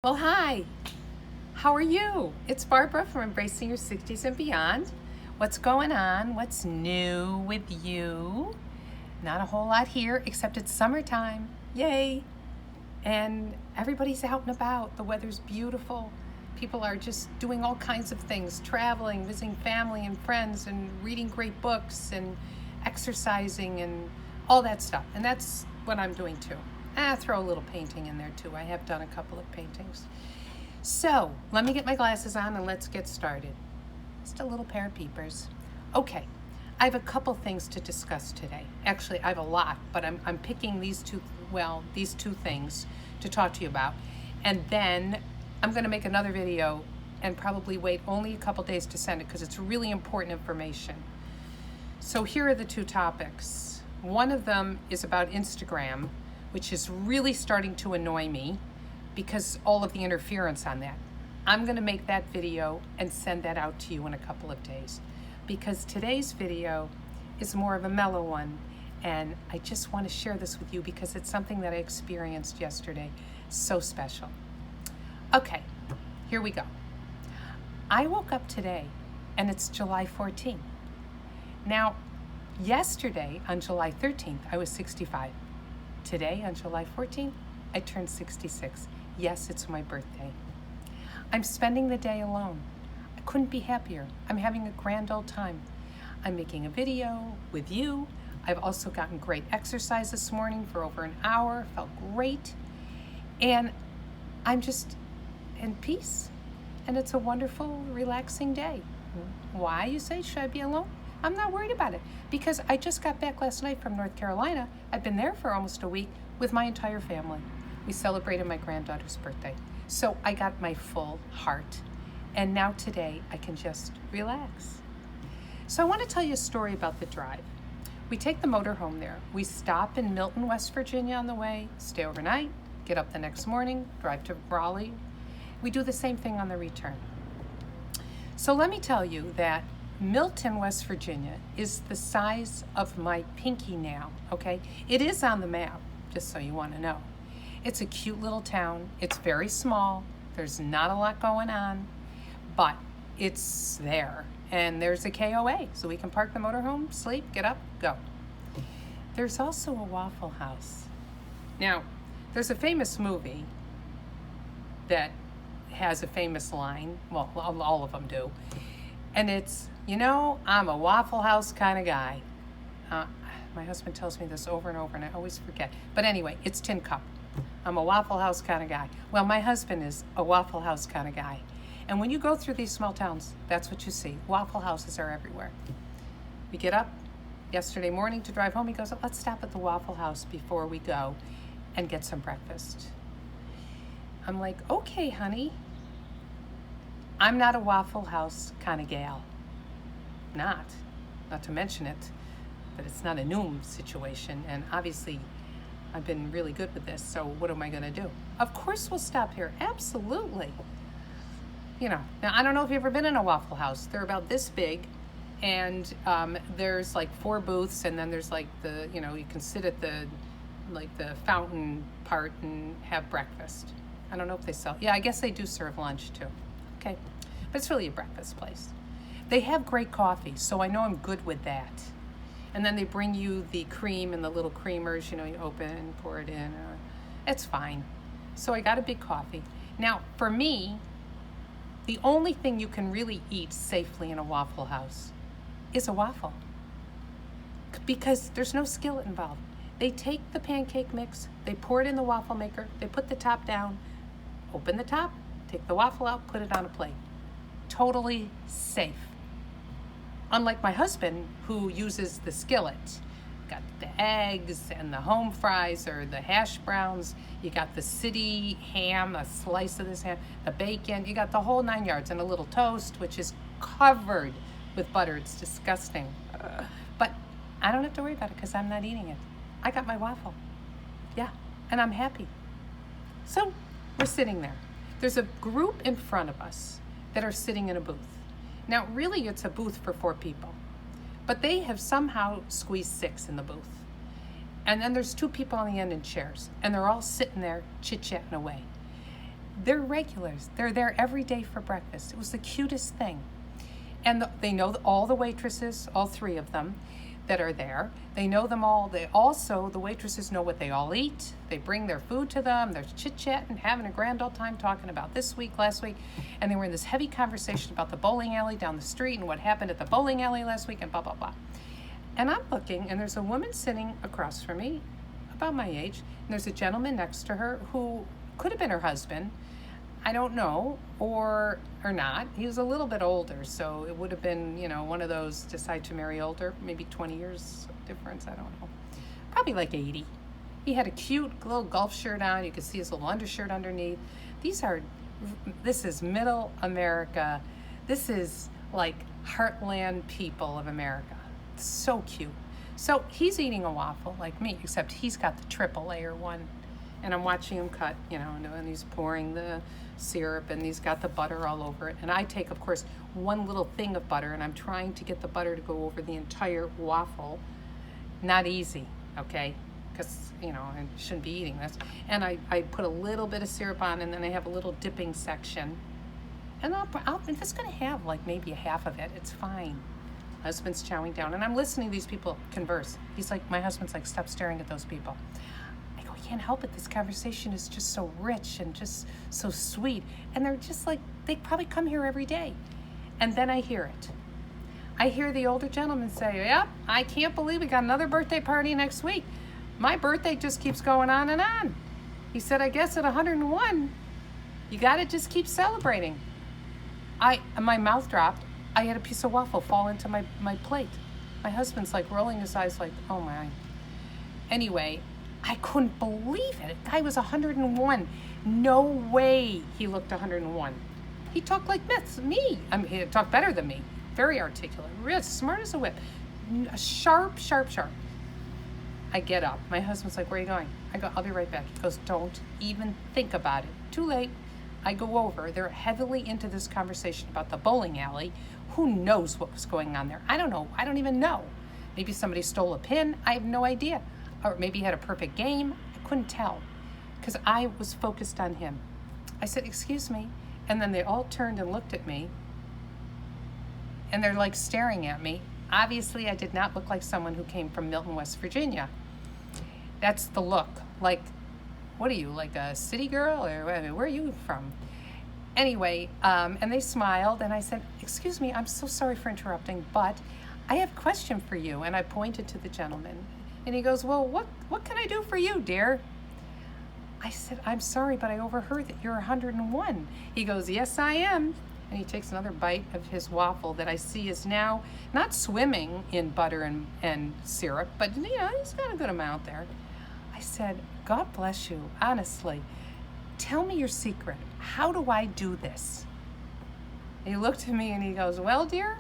Well, hi. How are you? It's Barbara from Embracing Your 60s and Beyond. What's going on? What's new with you? Not a whole lot here, except it's summertime. Yay! And everybody's out and about. The weather's beautiful. People are just doing all kinds of things, traveling, visiting family and friends, and reading great books, and exercising, and all that stuff. And that's what I'm doing too. Throw a little painting in there too. I have done a couple of paintings. So let me get my glasses on and let's get started. Just a little pair of peepers. Okay, I have a couple things to discuss today. Actually, I have a lot, but I'm picking these two things to talk to you about. And then I'm going to make another video and probably wait only a couple days to send it because it's really important information. So here are the two topics. One of them is about Instagram, which is really starting to annoy me because all of the interference on that. I'm going to make that video and send that out to you in a couple of days because today's video is more of a mellow one, and I just want to share this with you because it's something that I experienced yesterday. So special. Okay, here we go. I woke up today and it's July 14th. Now, yesterday on July 13th, I was 65. Today, on July 14th, I turned 66. Yes, it's my birthday. I'm spending the day alone. I couldn't be happier. I'm having a grand old time. I'm making a video with you. I've also gotten great exercise this morning for over an hour. Felt great. And I'm just in peace. And it's a wonderful, relaxing day. Why, you say? Should I be alone? I'm not worried about it because I just got back last night from North Carolina. I've been there for almost a week with my entire family. We celebrated my granddaughter's birthday. So I got my full heart. And now today I can just relax. So I want to tell you a story about the drive. We take the motor home there. We stop in Milton, West Virginia on the way, stay overnight, get up the next morning, drive to Raleigh. We do the same thing on the return. So let me tell you that Milton, West Virginia is the size of my pinky nail, okay? It is on the map, just so you want to know. It's a cute little town. It's very small. There's not a lot going on, but it's there. And there's a KOA, so we can park the motorhome, sleep, get up, go. There's also a Waffle House. Now, there's a famous movie that has a famous line. Well, all of them do. And it's, I'm a Waffle House kind of guy. My husband tells me this over and over, and I always forget. But anyway, it's Tin Cup. I'm a Waffle House kind of guy. Well, my husband is a Waffle House kind of guy. And when you go through these small towns, that's what you see. Waffle houses are everywhere. We get up yesterday morning to drive home. He goes, let's stop at the Waffle House before we go and get some breakfast. I'm like, okay, honey. I'm not a Waffle House kind of gal. Not to mention it, but it's not a Noom situation. And obviously, I've been really good with this, so what am I going to do? Of course we'll stop here. Absolutely. Now I don't know if you've ever been in a Waffle House. They're about this big, and there's like 4 booths, and then there's like you can sit at the fountain part and have breakfast. I don't know if they sell. Yeah, I guess they do serve lunch too. Okay, but it's really a breakfast place. They have great coffee, so I know I'm good with that. And then they bring you the cream and the little creamers, you open and pour it in. It's fine. So I got a big coffee. Now, for me, the only thing you can really eat safely in a Waffle House is a waffle because there's no skillet involved. They take the pancake mix, they pour it in the waffle maker, they put the top down, open the top, take the waffle out, put it on a plate. Totally safe. Unlike my husband, who uses the skillet. Got the eggs and the home fries or the hash browns. You got the city ham, a slice of this ham, the bacon. You got the whole 9 yards and a little toast, which is covered with butter. It's disgusting. But I don't have to worry about it because I'm not eating it. I got my waffle. Yeah, and I'm happy. So we're sitting there. There's a group in front of us that are sitting in a booth. Now, really, it's a booth for 4 people, but they have somehow squeezed 6 in the booth. And then there's 2 people on the end in chairs, and they're all sitting there chit-chatting away. They're regulars. They're there every day for breakfast. It was the cutest thing. And they know all the waitresses, all three of them that are there. They know them all. The waitresses know what they all eat. They bring their food to them. They're chit-chatting, having a grand old time talking about this week, last week. And they were in this heavy conversation about the bowling alley down the street and what happened at the bowling alley last week and blah, blah, blah. And I'm looking, and there's a woman sitting across from me, about my age, and there's a gentleman next to her who could have been her husband. I don't know, or not. He was a little bit older, so it would have been, one of those decide to marry older, maybe 20 years difference, I don't know. Probably like 80. He had a cute little golf shirt on. You could see his little undershirt underneath. This is middle America. This is like heartland people of America. It's so cute. So he's eating a waffle like me, except he's got the triple layer one. And I'm watching him cut, and he's pouring the syrup, and he's got the butter all over it. And I take, of course, one little thing of butter, and I'm trying to get the butter to go over the entire waffle. Not easy, okay? Because, I shouldn't be eating this. And I put a little bit of syrup on, and then I have a little dipping section. And if it's going to have, like, maybe a half of it, it's fine. My husband's chowing down, and I'm listening to these people converse. My husband's like, stop staring at those people. I can't help it. This conversation is just so rich and just so sweet. And they're just like, they probably come here every day. And then I hear it. I hear the older gentleman say, yep, I can't believe we got another birthday party next week. My birthday just keeps going on and on. He said, I guess at 101, you got to just keep celebrating. My mouth dropped. I had a piece of waffle fall into my plate. My husband's like rolling his eyes like, oh my. Anyway, I couldn't believe it. The guy was 101. No way he looked 101. He talked like me. He talked better than me. Very articulate. Real smart as a whip. Sharp. I get up. My husband's like, where are you going? I go, I'll be right back. He goes, don't even think about it. Too late. I go over. They're heavily into this conversation about the bowling alley. Who knows what was going on there? I don't know. I don't even know. Maybe somebody stole a pin. I have no idea. Or maybe he had a perfect game. I couldn't tell because I was focused on him. I said, excuse me. And then they all turned and looked at me. And they're like staring at me. Obviously, I did not look like someone who came from Milton, West Virginia. That's the look. Like, what are you, like a city girl? Or where are you from? Anyway, and they smiled. And I said, excuse me, I'm so sorry for interrupting, but I have a question for you. And I pointed to the gentleman. And he goes, well, what can I do for you, dear? I said, I'm sorry, but I overheard that you're 101. He goes, yes, I am. And he takes another bite of his waffle that I see is now not swimming in butter and syrup, but, he's got a good amount there. I said, God bless you, honestly. Tell me your secret. How do I do this? And he looked at me and he goes, well, dear,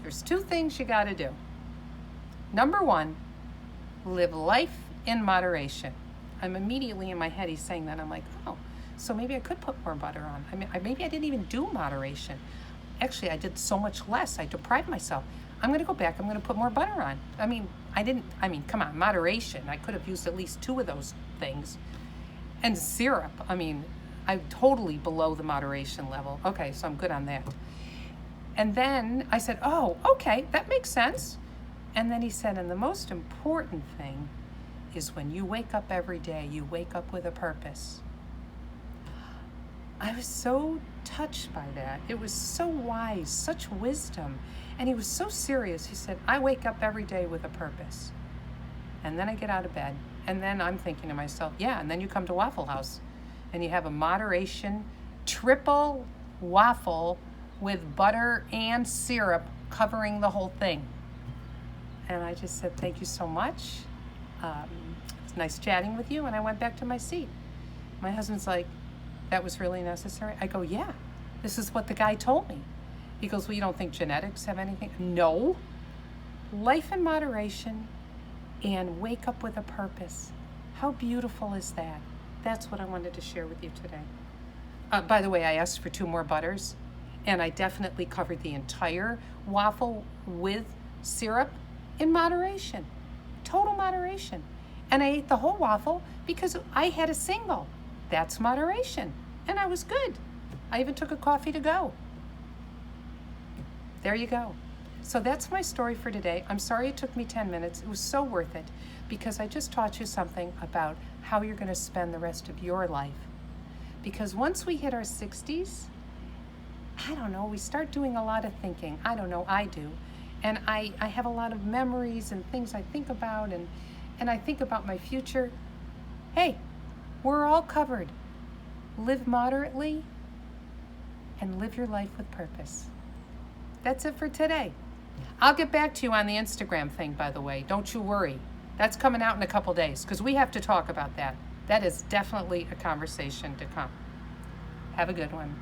there's two things you got to do. Number one, live life in moderation. I'm immediately in my head, he's saying that. I'm like, oh, so maybe I could put more butter on. Maybe I didn't even do moderation. Actually, I did so much less. I deprived myself. I'm going to go back. I'm going to put more butter on. Come on, moderation. I could have used at least two of those things. And syrup, I'm totally below the moderation level. Okay, so I'm good on that. And then I said, oh, okay, that makes sense. And then he said, and the most important thing is when you wake up every day, you wake up with a purpose. I was so touched by that. It was so wise, such wisdom. And he was so serious. He said, I wake up every day with a purpose. And then I get out of bed. And then I'm thinking to myself, yeah, and then you come to Waffle House and you have a moderation triple waffle with butter and syrup covering the whole thing. And I just said, thank you so much. It's nice chatting with you. And I went back to my seat. My husband's like, that was really necessary? I go, yeah, this is what the guy told me. He goes, well, you don't think genetics have anything? No. Life in moderation and wake up with a purpose. How beautiful is that? That's what I wanted to share with you today. By the way, I asked for 2 more butters, and I definitely covered the entire waffle with syrup in moderation, total moderation. And I ate the whole waffle because I had a single. That's moderation. and I was good. I even took a coffee to go. There you go. So that's my story for today. I'm sorry it took me 10 minutes. It was so worth it because I just taught you something about how you're going to spend the rest of your life. Because once we hit our 60s, I don't know, we start doing a lot of thinking. I don't know, I do. And I have a lot of memories and things I think about, and I think about my future. Hey, we're all covered. Live moderately and live your life with purpose. That's it for today. I'll get back to you on the Instagram thing, by the way. Don't you worry. That's coming out in a couple days because we have to talk about that. That is definitely a conversation to come. Have a good one.